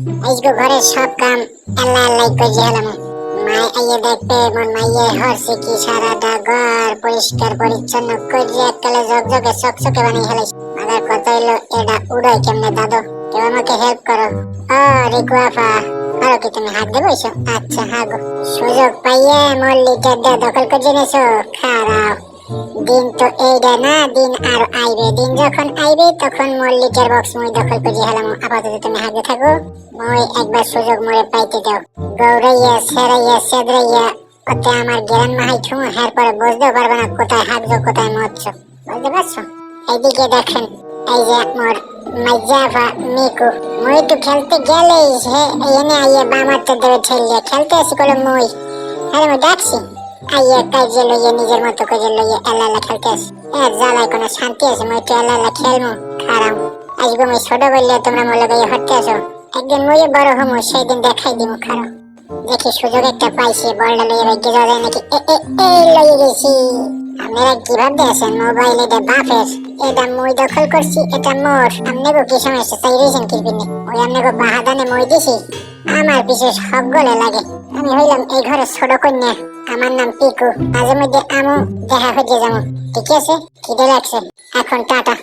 আজকে ঘরের সব কাম আল্লাহ আল্লাহ করে হেলাম। মাই আইয়ে দেখবে মন মাইয়ে হরছে কি সারাটা ঘর পরিষ্কার পরিচ্ছন্ন করে এককালে ঝকঝকে চকচকে বানিয়ে হেলাইছে। আমার কথা হইলো এটা উড়াই কেমনে দাদু, কেউ আমাকে হেল্প করো। ও রিকু আফা, আরো কি তুমি হাত দেবো? আচ্ছা হাগো। সুযোগ পাইয়ে মল্লিটা দখল করে জেনেছো, খারাপ দিন তো এইটা না, দিন আর আইবে। দিন যখন আইবে তখন মল্লিকের বক্স মই দখল করে হেলাম। আপাতত তুমি হাগে থাকো, মই একবার সুযোগ মরে পাইতে দাও। গৌরাইয়া সেরাইয়া সেদরাইয়া ওতে আমার জ্ঞান মাহাই ছুঁ, হের পরে বুঝতেও পারবে না কোথায় হাগছো কোথায় মরছো। বুঝতে পারছো? এইদিকে দেখেন, এই যে মোর মাইজাফা মিকু, মই তো খেলতে গেলেই সে এনে আইয়ে বামারটা দেবে ঠেলিয়ে খেলতে আসি কলে মই। আরে মই ডাকছি আইয়া কাজে লইয়ে নিজের মতো কাজে লইয়ে এলা এলা খেলতে আসি। জ্বালায় কোনো শান্তি আছে? মই তো এলা এলা খেলবো। খারাপ আজকে মই ছোট বললে তোমরা মনে গাইয়ে হটতে আসো। একদিন মই বড় হমু, সেই দিন দেখাই দিব। খারাপ দেখি সুযোগ একটা পাইছি, বলটা লইয়ে ভাগ্য যাওয়া যায় নাকি। লইয়ে গেছি। আপনারা কি ভাবতে আছেন মোবাইল এটা বাপের, এটা মই দখল করছি, এটা মোর। আপনাকে কি সমস্যা চাই রয়েছেন কিরপিনে? ওই আপনাকে বাহাদানে মই দিছি, আমার পিছু সব গলে লাগে। আমি হইলাম এই ঘরের ছোট কন্যা, আমার নাম পিকু। মাঝে মধ্যে আমু দেখা হয়ে যাবো, ঠিক আছে? খিদে লাগছে, এখন টাটা।